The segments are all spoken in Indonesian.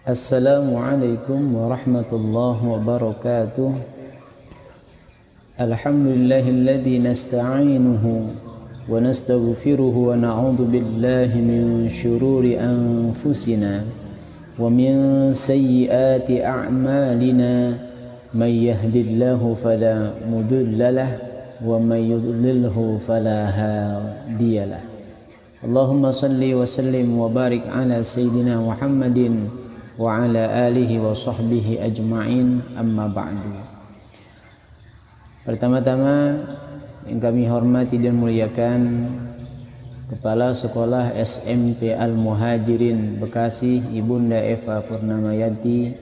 Assalamualaikum warahmatullahi wabarakatuh. Alhamdulillahilladzi nasta'inuhu wa nastaghfiruhu wa na'udzu billahi min syururi anfusina wa min sayyiati a'malina may yahdihillahu fala mudilla wa may yudlilhu fala hadiyalah. Allahumma salli wa sallim wa barik ala sayyidina Muhammadin wa ala alihi wa sahbihi ajma'in, amma ba'du. Pertama-tama yang kami hormati dan muliakan Kepala Sekolah SMP Al-Muhajirin Bekasi, Ibunda Eva Purnamayanti,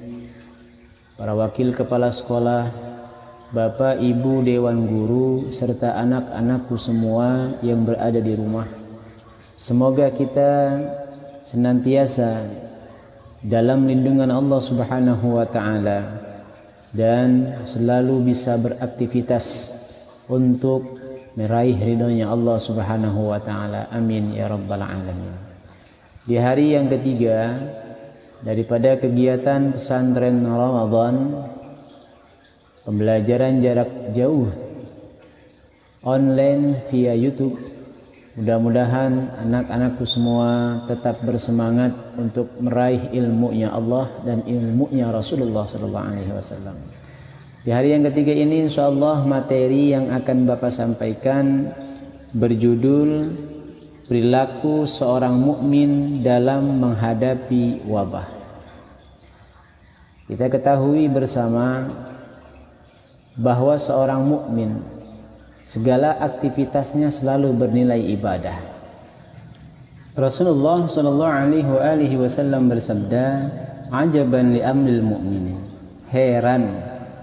para wakil kepala sekolah, Bapak Ibu Dewan Guru, serta anak-anakku semua yang berada di rumah. Semoga kita senantiasa dalam lindungan Allah Subhanahu wa ta'ala dan selalu bisa beraktivitas untuk meraih ridhonya Allah Subhanahu wa ta'ala. Amin ya rabbal alamin. Di hari yang ketiga daripada kegiatan pesantren Ramadan, pembelajaran jarak jauh online via YouTube, mudah-mudahan anak-anakku semua tetap bersemangat untuk meraih ilmunya Allah dan ilmunya Rasulullah SAW. Di hari yang ketiga ini insyaallah materi yang akan Bapak sampaikan berjudul perilaku seorang mukmin dalam menghadapi wabah. Kita ketahui bersama bahwa seorang mukmin segala aktivitasnya selalu bernilai ibadah. Rasulullah sallallahu alaihi wasallam bersabda, "Ajaban li amril mu'minin." Heran,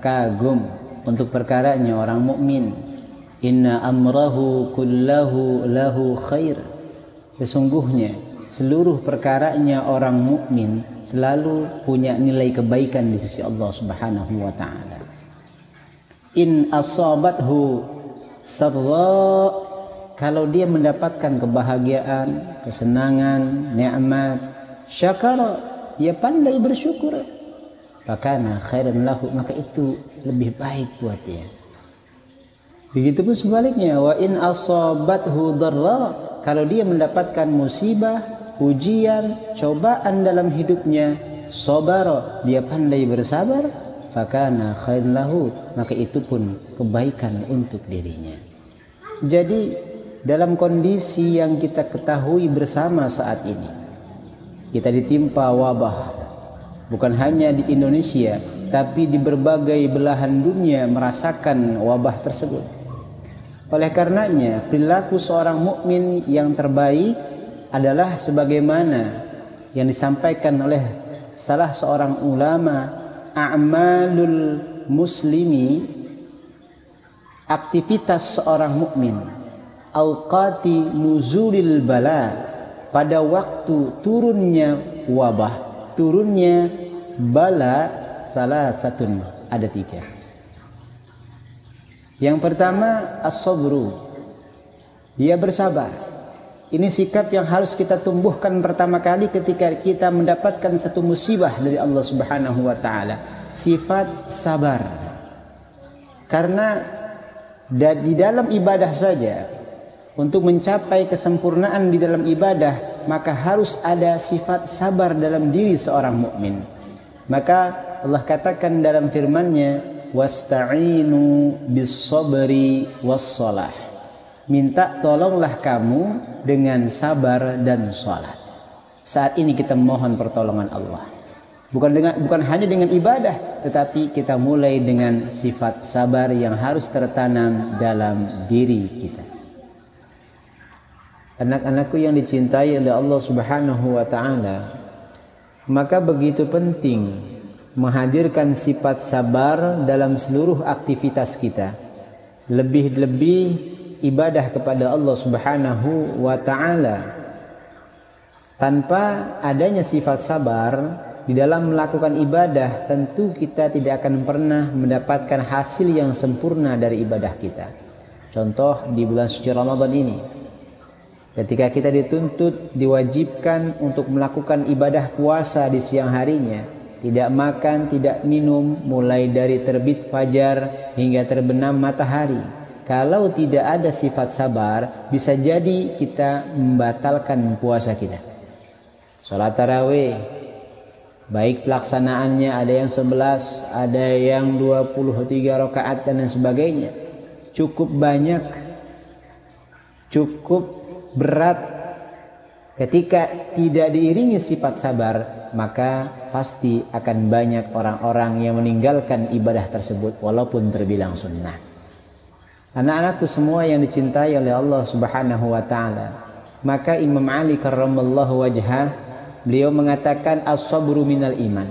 kagum untuk perkaranya orang mukmin. Inna amrahu kullahu lahu khair. Sesungguhnya seluruh perkaranya orang mukmin selalu punya nilai kebaikan di sisi Allah Subhanahu wa taala. In asabathu sarra, kalau dia mendapatkan kebahagiaan, kesenangan, nikmat, syakara, dia pandai bersyukur, fakana khairan lahu, maka itu lebih baik buat dia. Begitupun sebaliknya, wa in asabathu dharra, kalau dia mendapatkan musibah, ujian, cobaan dalam hidupnya, sabara, dia pandai bersabar, fakana khairan lahu, maka itu pun kebaikan untuk dirinya. Jadi dalam kondisi yang kita ketahui bersama saat ini, kita ditimpa wabah, bukan hanya di Indonesia tapi di berbagai belahan dunia merasakan wabah tersebut. Oleh karenanya perilaku seorang mukmin yang terbaik adalah sebagaimana yang disampaikan oleh salah seorang ulama, a'malul muslimi, aktivitas seorang mukmin, awqati nuzulil bala, pada waktu turunnya wabah, turunnya bala, salah satun, ada tiga. Yang pertama as-sabru, dia bersabar. Ini sikap yang harus kita tumbuhkan pertama kali ketika kita mendapatkan satu musibah dari Allah Subhanahu wa ta'ala. Sifat sabar. Karena di dalam ibadah saja, untuk mencapai kesempurnaan di dalam ibadah, maka harus ada sifat sabar dalam diri seorang mukmin. Maka Allah katakan dalam firman-Nya, wasta'inu bis-sabri was-shalah. Minta tolonglah kamu dengan sabar dan salat. Saat ini kita mohon pertolongan Allah. Bukan hanya dengan ibadah, tetapi kita mulai dengan sifat sabar yang harus tertanam dalam diri kita. Anak-anakku yang dicintai oleh Allah Subhanahu wa ta'ala, maka begitu penting menghadirkan sifat sabar dalam seluruh aktivitas kita. Lebih-lebih ibadah kepada Allah Subhanahu wa ta'ala. Tanpa adanya sifat sabar di dalam melakukan ibadah, tentu kita tidak akan pernah mendapatkan hasil yang sempurna dari ibadah kita. Contoh di bulan suci Ramadan ini, Ketika kita dituntut, diwajibkan untuk melakukan ibadah puasa di siang harinya, tidak makan, tidak minum, mulai dari terbit fajar hingga terbenam matahari. Kalau tidak ada sifat sabar, bisa jadi kita membatalkan puasa kita. Sholat tarawih, baik pelaksanaannya ada yang 11, ada yang 23 rakaat dan lain sebagainya. Cukup banyak, cukup berat. Ketika tidak diiringi sifat sabar, maka pasti akan banyak orang-orang yang meninggalkan ibadah tersebut walaupun terbilang sunnah. Anak-anakku semua yang dicintai oleh Allah Subhanahu wa taala, maka Imam Ali karramallahu wajhah, beliau mengatakan as-sabru minal iman.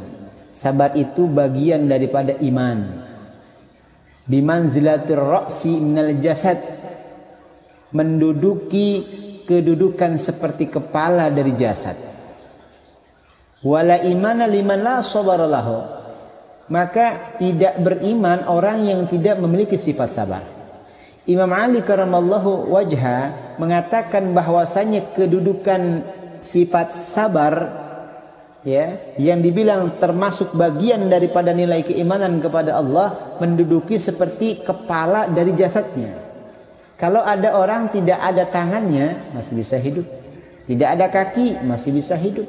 Sabar itu bagian daripada iman. Bimanzilatir ra'si minal jasad, menduduki kedudukan seperti kepala dari jasad. Wala imana liman la sabara lahu, maka tidak beriman orang yang tidak memiliki sifat sabar. Imam Ali karramallahu wajha mengatakan bahwasanya kedudukan sifat sabar, ya, yang dibilang termasuk bagian daripada nilai keimanan kepada Allah, menduduki seperti kepala dari jasadnya. Kalau ada orang tidak ada tangannya, masih bisa hidup. Tidak ada kaki, masih bisa hidup.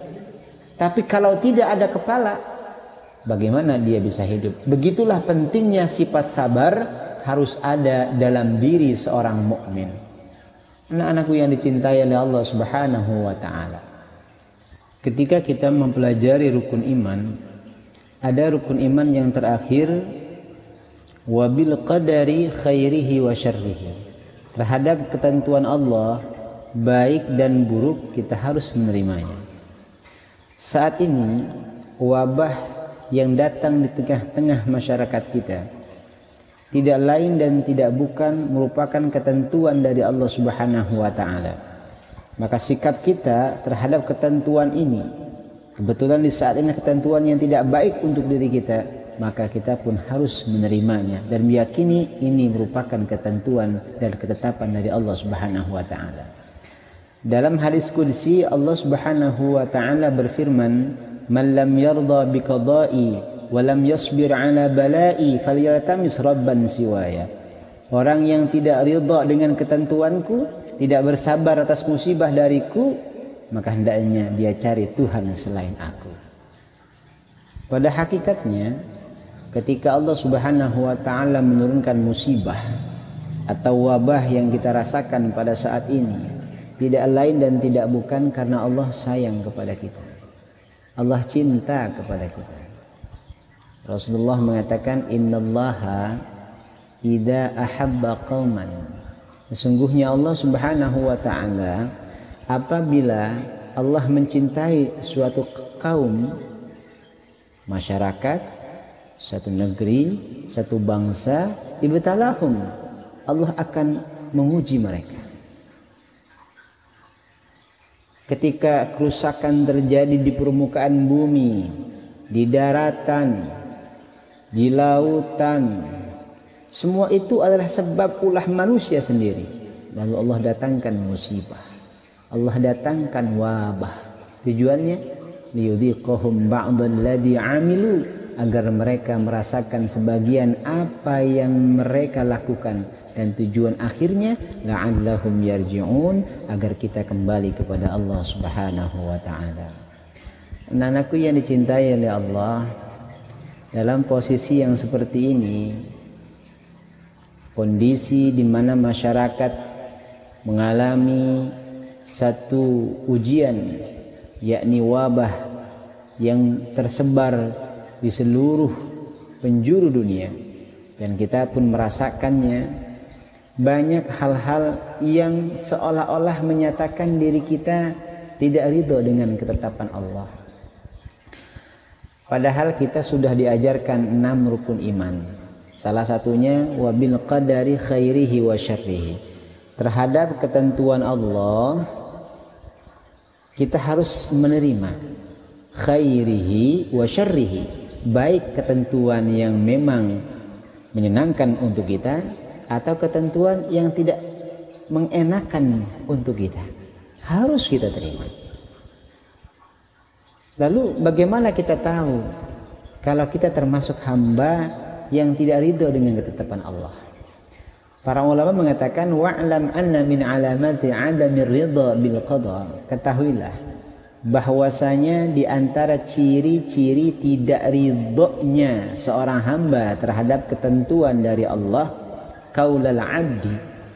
Tapi kalau tidak ada kepala, bagaimana dia bisa hidup? Begitulah pentingnya sifat sabar harus ada dalam diri seorang mukmin. Anak-anakku yang dicintai oleh Allah Subhanahu wa taala. Ketika kita mempelajari rukun iman, ada rukun iman yang terakhir, wabil qadari khairihi wa syarrihi. Terhadap ketentuan Allah, baik dan buruk, kita harus menerimanya. Saat ini wabah yang datang di tengah-tengah masyarakat kita tidak lain dan tidak bukan merupakan ketentuan dari Allah Subhanahu wa taala. Maka sikap kita terhadap ketentuan ini, kebetulan di saat ini ketentuan yang tidak baik untuk diri kita, maka kita pun harus menerimanya dan meyakini ini merupakan ketentuan dan ketetapan dari Allah Subhanahu wa taala. Dalam hadis qudsi Allah Subhanahu wa taala berfirman, "Man lam yarda bi qada'i wa lam yasbir 'ala bala'i falyaltamis rabban siwaya." Orang yang tidak ridha dengan ketentuanku, tidak bersabar atas musibah dariku, maka hendaknya dia cari Tuhan selain aku. Pada hakikatnya, ketika Allah Subhanahu wa taala menurunkan musibah atau wabah yang kita rasakan pada saat ini, tidak lain dan tidak bukan karena Allah sayang kepada kita. Allah cinta kepada kita. Rasulullah mengatakan, "Innallaha idza ahabba qauman." Sesungguhnya Allah Subhanahu wa taala apabila Allah mencintai suatu kaum, masyarakat, satu negeri, satu bangsa, ibtalahum, Allah akan menguji mereka. Ketika kerusakan terjadi di permukaan bumi, di daratan, di lautan, semua itu adalah sebab ulah manusia sendiri. Lalu Allah datangkan musibah, Allah datangkan wabah. Tujuannya liyudhiqahum ba'dalladzi 'amilu, agar mereka merasakan sebagian apa yang mereka lakukan, dan tujuan akhirnya la'allahum yarji'un, agar kita kembali kepada Allah Subhanahu wa taala. Anak-anakku yang dicintai oleh Allah, dalam posisi yang seperti ini, kondisi di mana masyarakat mengalami satu ujian, yakni wabah yang tersebar di seluruh penjuru dunia, dan kita pun merasakannya, banyak hal-hal yang seolah-olah menyatakan diri kita tidak ridho dengan ketetapan Allah. Padahal kita sudah diajarkan 6 rukun iman. Salah satunya wabil qadari khairihi wa syarrihi. Terhadap ketentuan Allah kita harus menerima khairihi wa syarrihi, baik ketentuan yang memang menyenangkan untuk kita atau ketentuan yang tidak mengenakan untuk kita. Harus kita terima. Lalu bagaimana kita tahu kalau kita termasuk hamba yang tidak ridho dengan ketetapan Allah? Para ulama mengatakan wa'lam anna min alamati 'adamir ridha bil qada. Ketahuilah bahwasanya di antara ciri-ciri tidak ridhonya seorang hamba terhadap ketentuan dari Allah, qaulal 'abdi,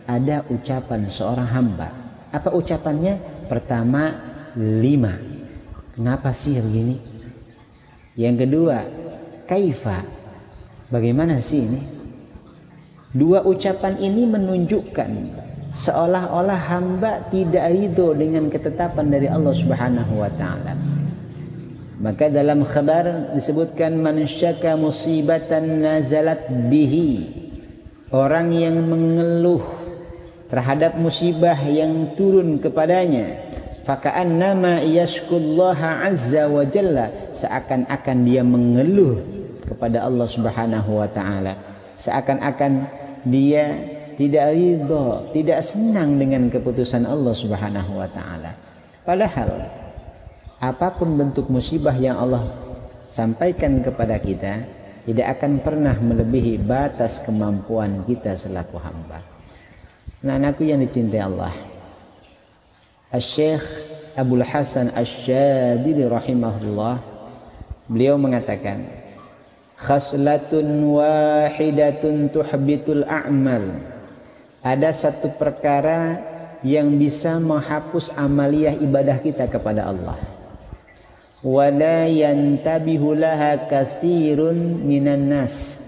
ada ucapan seorang hamba. Apa ucapannya? Pertama, 5. Kenapa sih begini? Yang kedua, kaifa, bagaimana sih ini? Dua ucapan ini menunjukkan seolah-olah hamba tidak ridho dengan ketetapan dari Allah Subhanahu wa taala. Maka dalam khabar disebutkan man syaka musibatan nazalat bihi, orang yang mengeluh terhadap musibah yang turun kepadanya, faka'annama yashkullaha azza wa jalla, seakan-akan dia mengeluh kepada Allah Subhanahu wa taala, seakan-akan dia tidak ridho, tidak senang dengan keputusan Allah Subhanahu wa taala. Padahal apapun bentuk musibah yang Allah sampaikan kepada kita tidak akan pernah melebihi batas kemampuan kita selaku hamba. Nah, anakku yang dicintai Allah, Asy-Syaikh Abdul Hasan Asy-Syadzili rahimahullah, beliau mengatakan khaslatun wahidatun tuhbitul a'mal. Ada satu perkara yang bisa menghapus amaliyah ibadah kita kepada Allah. Wala yantabihu laha katsirun minan nas,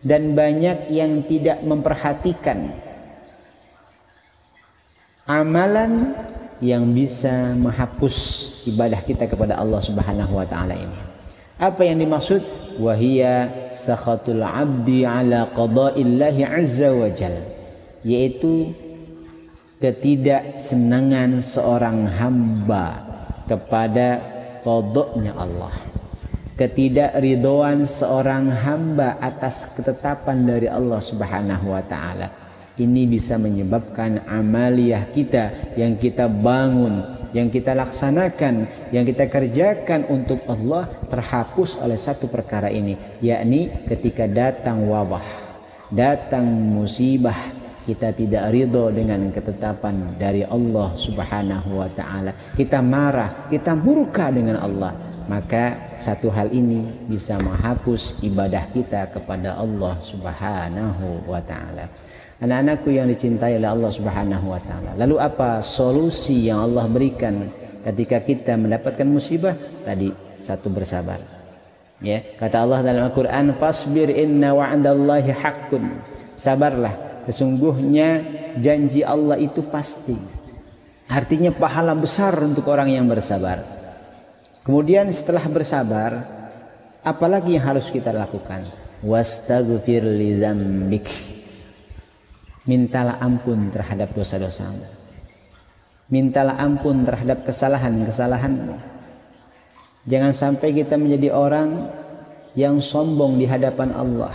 dan banyak yang tidak memperhatikan amalan yang bisa menghapus ibadah kita kepada Allah Subhanahu wa taala ini. Apa yang dimaksud? Wahia sakhatul abdi ala qada'illahi azza wa jal, yaitu ketidaksenangan seorang hamba kepada qada'nya Allah, ketidakridhoan seorang hamba atas ketetapan dari Allah Subhanahu wa taala. Ini bisa menyebabkan amaliyah kita yang kita bangun, yang kita laksanakan, yang kita kerjakan untuk Allah terhapus oleh satu perkara ini, yakni ketika datang wabah, datang musibah, kita tidak ridho dengan ketetapan dari Allah Subhanahu wa taala. Kita marah, kita murka dengan Allah. Maka satu hal ini bisa menghapus ibadah kita kepada Allah Subhanahu wa taala. Anak-anakku yang dicintai oleh Allah Subhanahu wa taala. Lalu apa solusi yang Allah berikan ketika kita mendapatkan musibah? Tadi, satu, bersabar. Ya, kata Allah dalam Al-Qur'an, "Fasbir inna wa'dallahi haqqun." Sabarlah, sesungguhnya janji Allah itu pasti. Artinya pahala besar untuk orang yang bersabar. Kemudian setelah bersabar, apalagi yang harus kita lakukan? Wastaghfir li dzambik. Mintalah ampun terhadap dosa-dosamu. Mintalah ampun terhadap kesalahan-kesalahanmu. Jangan sampai kita menjadi orang yang sombong di hadapan Allah,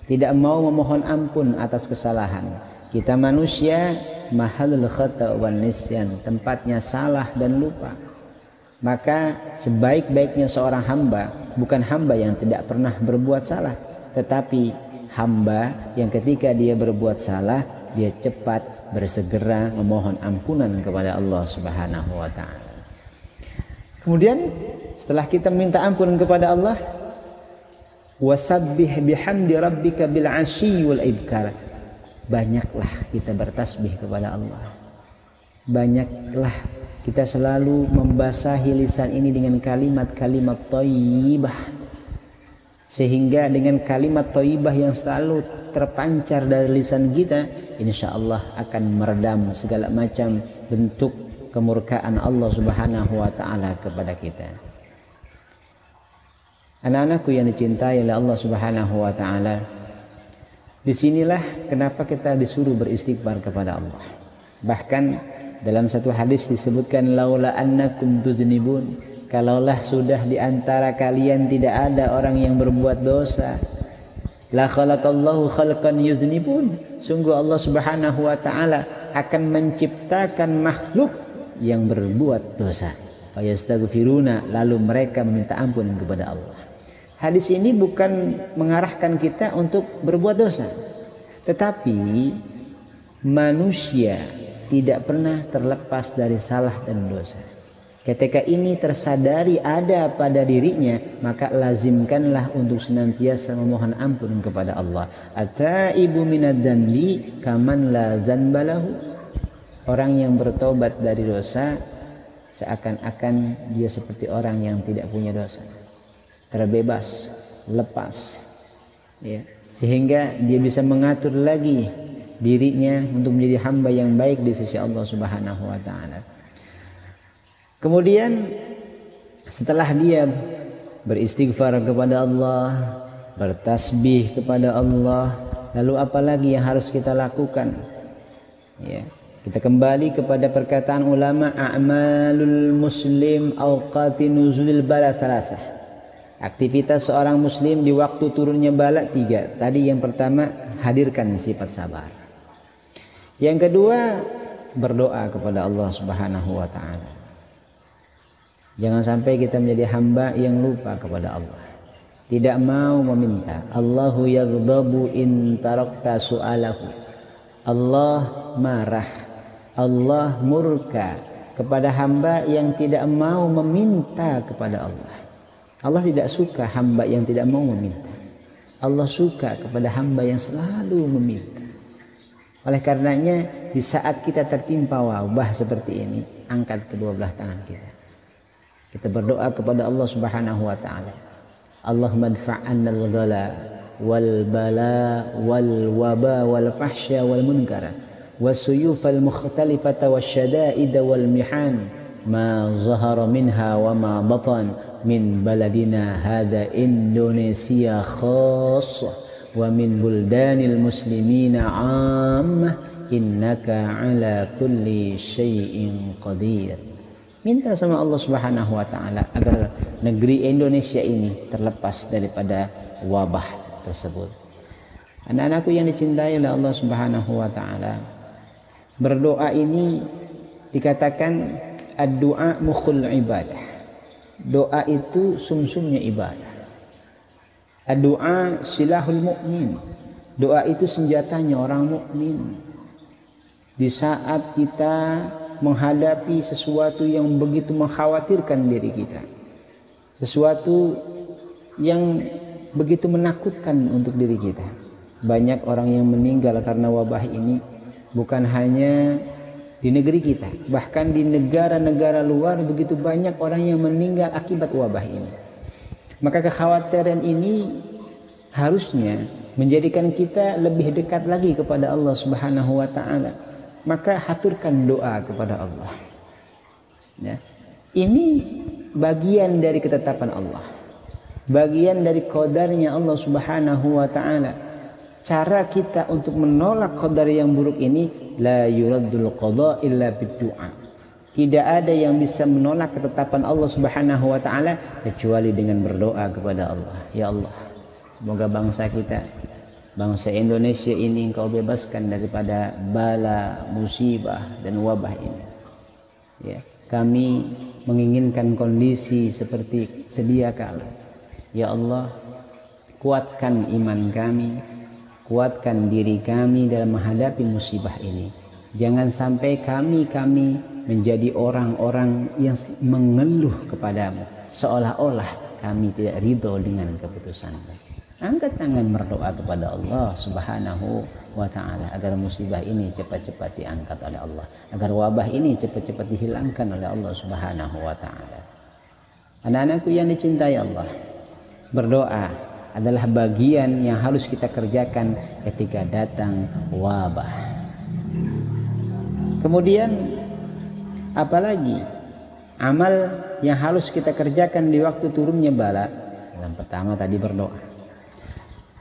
tidak mau memohon ampun atas kesalahan. Kita manusia, mahalul khata' wan nisyan, tempatnya salah dan lupa. Maka sebaik-baiknya seorang hamba bukan hamba yang tidak pernah berbuat salah, tetapi hamba yang ketika dia berbuat salah, dia cepat bersegera memohon ampunan kepada Allah Subhanahu wa taala. Kemudian setelah kita minta ampun kepada Allah, wasabbih bihamdi rabbika bil 'ashyi wal ibkar. Banyaklah kita bertasbih kepada Allah. Banyaklah kita selalu membasahi lisan ini dengan kalimat-kalimat thayyibah, sehingga dengan kalimat thayyibah yang selalu terpancar dari lisan kita, insya Allah akan meredam segala macam bentuk kemurkaan Allah Subhanahu wa taala kepada kita. Anak-anakku yang dicintai oleh Allah Subhanahu wa taala, disinilah kenapa kita disuruh beristighfar kepada Allah. Bahkan dalam satu hadis disebutkan, laula annakum tuznibun, kalaulah sudah di antara kalian tidak ada orang yang berbuat dosa, la khalaqallahu khalqan yuznibun, sungguh Allah Subhanahu wa taala akan menciptakan makhluk yang berbuat dosa. Fayastaghfiruna, lalu mereka meminta ampun kepada Allah. Hadis ini bukan mengarahkan kita untuk berbuat dosa, tetapi manusia tidak pernah terlepas dari salah dan dosa. Ketika ini tersadari ada pada dirinya, maka lazimkanlah untuk senantiasa memohon ampun kepada Allah. At-taibu minad dzambi kaman la dzanbalahu. Orang yang bertobat dari dosa seakan-akan dia seperti orang yang tidak punya dosa, terbebas, lepas, ya, sehingga dia bisa mengatur lagi dirinya untuk menjadi hamba yang baik di sisi Allah Subhanahu wa taala. Kemudian setelah dia beristighfar kepada Allah, bertasbih kepada Allah, lalu apa lagi yang harus kita lakukan? Ya, kita kembali kepada perkataan ulama, a'malul muslim awqati nuzulil bala salasah. Aktivitas seorang muslim di waktu turunnya bala 3. Tadi yang pertama, hadirkan sifat sabar. Yang kedua, berdoa kepada Allah Subhanahu wa taala. Jangan sampai kita menjadi hamba yang lupa kepada Allah, tidak mau meminta. Allahu yaghdabu in tarakta su'alahu. Allah marah, Allah murka kepada hamba yang tidak mau meminta kepada Allah. Allah tidak suka hamba yang tidak mau meminta. Allah suka kepada hamba yang selalu meminta. Oleh karenanya, di saat kita tertimpa wabah seperti ini, angkat kedua belah tangan kita. Kita berdoa kepada Allah Subhanahu wa taala. Allahumma adfa'anna al-ghala wal bala wal waba wal fahsya wal munkara was-suyuf al-mukhtalifata wasyada'id wal mihan ma zahara minha wa ma batan min baladina hada Indonesia khassah wa min buldanil muslimina 'ammah innaka ala kulli syai'in qadir. Minta sama Allah Subhanahu wa taala agar negeri Indonesia ini terlepas daripada wabah tersebut. Anak-anakku yang dicintai oleh Allah Subhanahu wa taala, berdoa ini dikatakan ad-du'a mukhul ibadah. Doa itu sumsumnya ibadah. Ad-du'a silahul mu'min. Doa itu senjatanya orang mukmin. Di saat kita menghadapi sesuatu yang begitu mengkhawatirkan diri kita, sesuatu yang begitu menakutkan untuk diri kita. Banyak orang yang meninggal karena wabah ini, bukan hanya di negeri kita, bahkan di negara-negara luar begitu banyak orang yang meninggal akibat wabah ini. Maka kekhawatiran ini harusnya menjadikan kita lebih dekat lagi kepada Allah Subhanahu wa taala. Maka haturkan doa kepada Allah. Ya. Ini bagian dari ketetapan Allah, bagian dari qadarnya Allah Subhanahu wa taala. Cara kita untuk menolak qadar yang buruk ini, la yuraddul qada illa bid-du'a. Tidak ada yang bisa menolak ketetapan Allah Subhanahu wa taala kecuali dengan berdoa kepada Allah. Ya Allah, semoga bangsa kita, bangsa Indonesia ini Engkau bebaskan daripada bala, musibah dan wabah ini. Ya, kami menginginkan kondisi seperti sedia kala. Ya Allah, kuatkan iman kami, kuatkan diri kami dalam menghadapi musibah ini. Jangan sampai kami menjadi orang-orang yang mengeluh kepadamu, seolah-olah kami tidak ridho dengan keputusan-Mu. Angkat tangan berdoa kepada Allah Subhanahu wa ta'ala agar musibah ini cepat-cepat diangkat oleh Allah, agar wabah ini cepat-cepat dihilangkan oleh Allah Subhanahu wa ta'ala. Anak-anakku yang dicintai Allah, berdoa adalah bagian yang harus kita kerjakan ketika datang wabah. Kemudian apalagi amal yang harus kita kerjakan di waktu turunnya bala? Yang pertama tadi berdoa.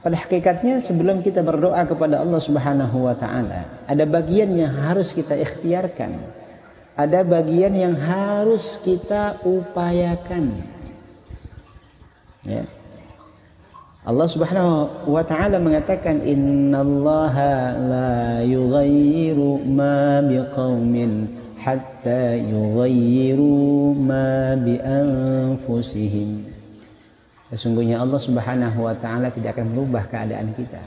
Pada hakikatnya sebelum kita berdoa kepada Allah Subhanahu wa taala, ada bagian yang harus kita ikhtiarkan. Ada bagian yang harus kita upayakan. Ya. Allah Subhanahu wa taala mengatakan, innallaha la yughayyiru ma biqaumin hatta yughayyiru ma bi anfusihim. Sesungguhnya Allah Subhanahu wa taala tidak akan merubah keadaan kita.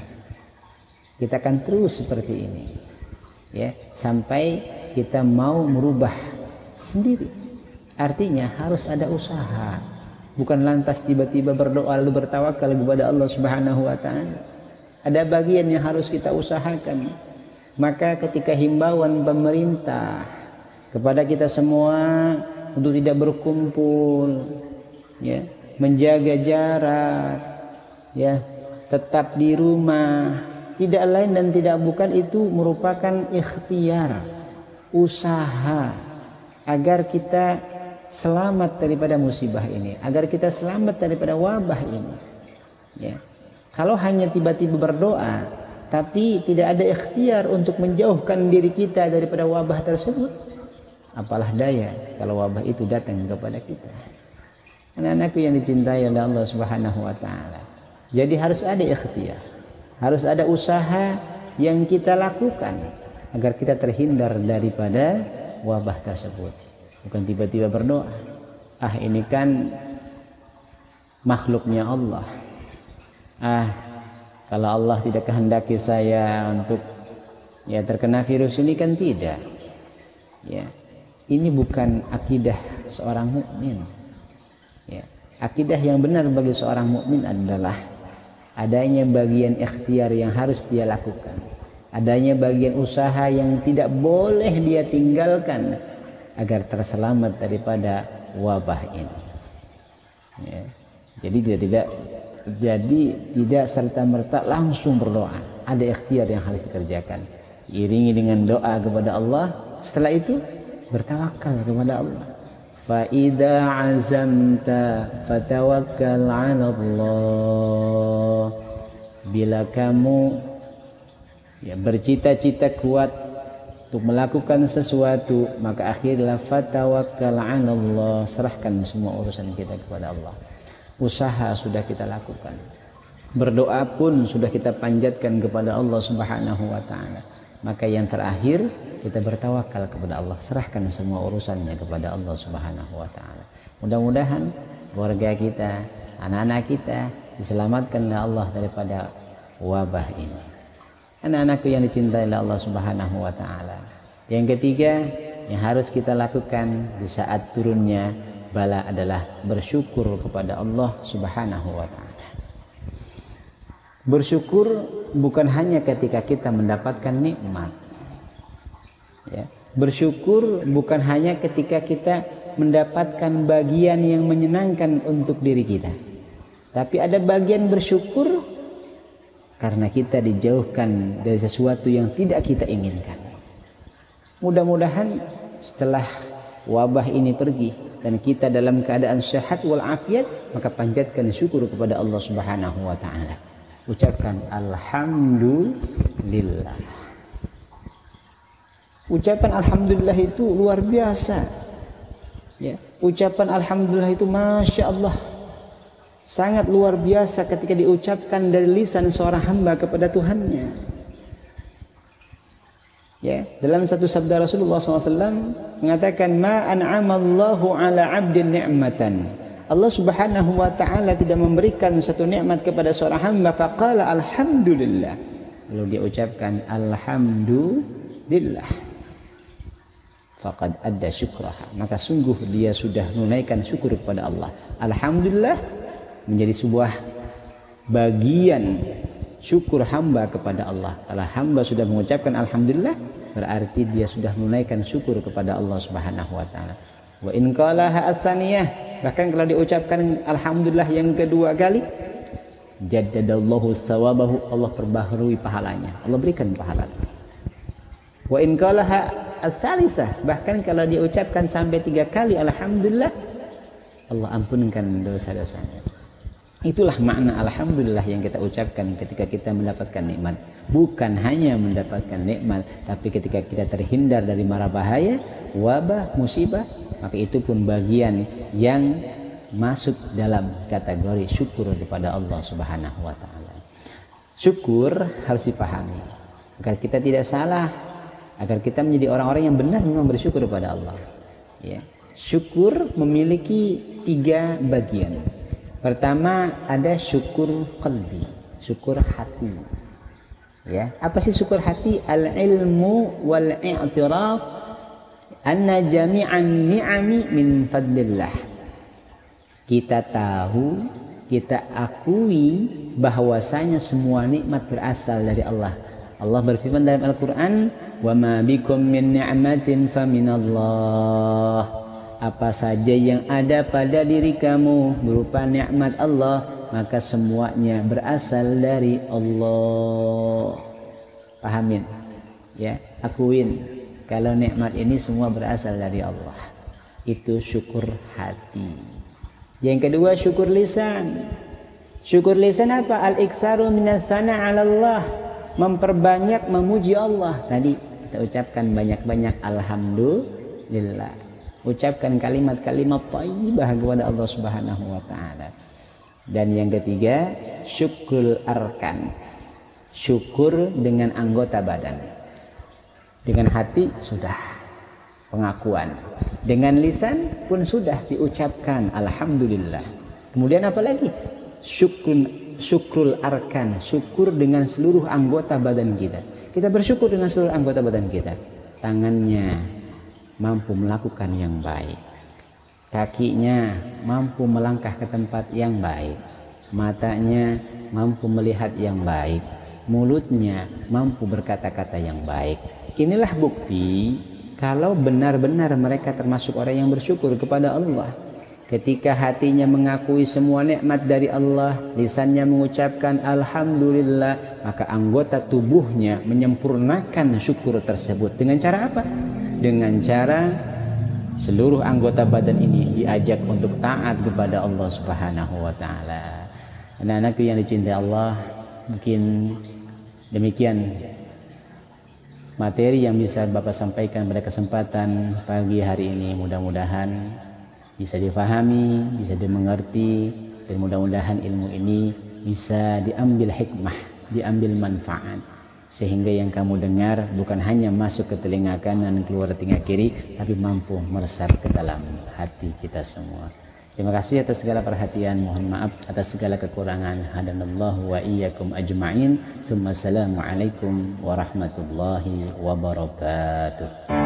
Kita akan terus seperti ini. Ya, sampai kita mau merubah sendiri. Artinya harus ada usaha. Bukan lantas tiba-tiba berdoa lalu bertawakal kepada Allah Subhanahu wa taala. Ada bagian yang harus kita usahakan. Maka ketika himbauan pemerintah kepada kita semua untuk tidak berkumpul, ya, menjaga jarak, ya, tetap di rumah, tidak lain dan tidak bukan itu merupakan ikhtiar, usaha agar kita selamat daripada musibah ini, agar kita selamat daripada wabah ini. Ya. Kalau hanya tiba-tiba berdoa tapi tidak ada ikhtiar untuk menjauhkan diri kita daripada wabah tersebut, apalah daya kalau wabah itu datang kepada kita. Anak-anakku yang dicintai oleh Allah Subhanahu wa taala. Jadi harus ada ikhtiar, harus ada usaha yang kita lakukan agar kita terhindar daripada wabah tersebut. Bukan tiba-tiba berdoa, ini kan makhluknya Allah. Kalau Allah tidak kehendaki saya untuk terkena virus ini kan tidak. Ya, ini bukan akidah seorang mukmin. Ya, akidah yang benar bagi seorang mukmin adalah adanya bagian ikhtiar yang harus dia lakukan, adanya bagian usaha yang tidak boleh dia tinggalkan agar terselamat daripada wabah ini. Ya, jadi tidak serta-merta langsung berdoa, ada ikhtiar yang harus dikerjakan, iringi dengan doa kepada Allah. Setelah itu bertawakal kepada Allah. Fa idza azamta fatawakkal 'ala Allah. Bila kamu bercita-cita kuat untuk melakukan sesuatu, maka akhirlah fatawakkal 'ala Allah, serahkan semua urusan kita kepada Allah. Usaha sudah kita lakukan, berdoa pun sudah kita panjatkan kepada Allah Subhanahu wa taala. Maka yang terakhir kita bertawakal kepada Allah, serahkan semua urusannya kepada Allah Subhanahu wa taala. Mudah-mudahan keluarga kita, anak-anak kita diselamatkan oleh Allah daripada wabah ini. Anak-anakku yang dicintai oleh Allah Subhanahu wa taala. Yang ketiga yang harus kita lakukan di saat turunnya bala adalah bersyukur kepada Allah Subhanahu wa taala. Bersyukur bukan hanya ketika kita mendapatkan nikmat. Ya, bersyukur bukan hanya ketika kita mendapatkan bagian yang menyenangkan untuk diri kita. Tapi ada bagian bersyukur karena kita dijauhkan dari sesuatu yang tidak kita inginkan. Mudah-mudahan setelah wabah ini pergi dan kita dalam keadaan sehat walafiat, maka panjatkan syukur kepada Allah Subhanahu wa taala. Ucapkan alhamdulillah. Ucapan alhamdulillah itu luar biasa. Ya, ucapan alhamdulillah itu masya Allah sangat luar biasa ketika diucapkan dari lisan seorang hamba kepada Tuhannya. Ya, dalam satu sabda Rasulullah SAW mengatakan, ma an'amallahu ala abdin ni'matan. Allah Subhanahu wa taala tidak memberikan satu nikmat kepada seorang hamba faqala alhamdulillah, lalu dia ucapkan alhamdulillah, faqad adda syukraha, maka sungguh dia sudah menunaikan syukur kepada Allah. Alhamdulillah menjadi sebuah bagian syukur hamba kepada Allah. Kalau hamba sudah mengucapkan alhamdulillah, berarti dia sudah menunaikan syukur kepada Allah Subhanahu wa taala. Wa in qalaha as-saniyah, bahkan kalau diucapkan alhamdulillah yang kedua kali, jaddadallahu sawabahu, Allah perbaharui pahalanya, Allah berikan pahala. Wa in qalaha as-salisah, bahkan kalau diucapkan sampai 3 kali alhamdulillah, Allah ampunkan dosa-dosanya. Itulah makna alhamdulillah yang kita ucapkan ketika kita mendapatkan nikmat. Bukan hanya mendapatkan nikmat, tapi ketika kita terhindar dari mara bahaya, wabah, musibah, maka itu pun bagian yang masuk dalam kategori syukur kepada Allah Subhanahu wa taala. Syukur harus dipahami agar kita tidak salah agar kita menjadi orang-orang yang benar memang bersyukur kepada Allah. Ya. Syukur memiliki 3 bagian. Pertama ada syukur qalbi, syukur hati. Ya, apa sih syukur hati? Al-ilmu wal i'tiraf anna jami'an ni'ami min fadlillah. Kita tahu, kita akui bahwasanya semua nikmat berasal dari Allah. Allah berfirman dalam Al-Qur'an, "Wa ma bikum min ni'matin faminallah." Apa saja yang ada pada diri kamu berupa nikmat Allah, maka semuanya berasal dari Allah. Pahamin, ya, akuin kalau nikmat ini semua berasal dari Allah. Itu syukur hati. Yang kedua syukur lisan. Syukur lisan apa? Al-iksaru minas sana 'ala Allah. Memperbanyak memuji Allah. Tadi kita ucapkan banyak-banyak alhamdulillah. Ucapkan kalimat-kalimat thayyibah kepada Allah Subhanahu wa taala. Dan yang ketiga, syukur arkan. Syukur dengan anggota badan. Dengan hati sudah pengakuan. Dengan lisan pun sudah diucapkan alhamdulillah. Kemudian apa lagi? Syukrul arkan, syukur dengan seluruh anggota badan kita. Kita bersyukur dengan seluruh anggota badan kita. Tangannya mampu melakukan yang baik, kakinya mampu melangkah ke tempat yang baik, matanya mampu melihat yang baik, mulutnya mampu berkata-kata yang baik. Inilah bukti kalau benar-benar mereka termasuk orang yang bersyukur kepada Allah. Ketika hatinya mengakui semua nikmat dari Allah, lisannya mengucapkan alhamdulillah, maka anggota tubuhnya menyempurnakan syukur tersebut. Dengan cara apa? Dengan cara seluruh anggota badan ini diajak untuk taat kepada Allah Subhanahu wa taala. Anak-anakku yang dicintai Allah, mungkin demikian materi yang bisa Bapak sampaikan pada kesempatan pagi hari ini. Mudah-mudahan bisa difahami, bisa dimengerti, dan mudah-mudahan ilmu ini bisa diambil hikmah, diambil manfaat, sehingga yang kamu dengar bukan hanya masuk ke telinga kanan keluar telinga kiri, tapi mampu meresap ke dalam hati kita semua. Terima kasih atas segala perhatian, mohon maaf atas segala kekurangan. Hadanallahu wa iyyakum ajma'in. Assalamualaikum warahmatullahi wabarakatuh.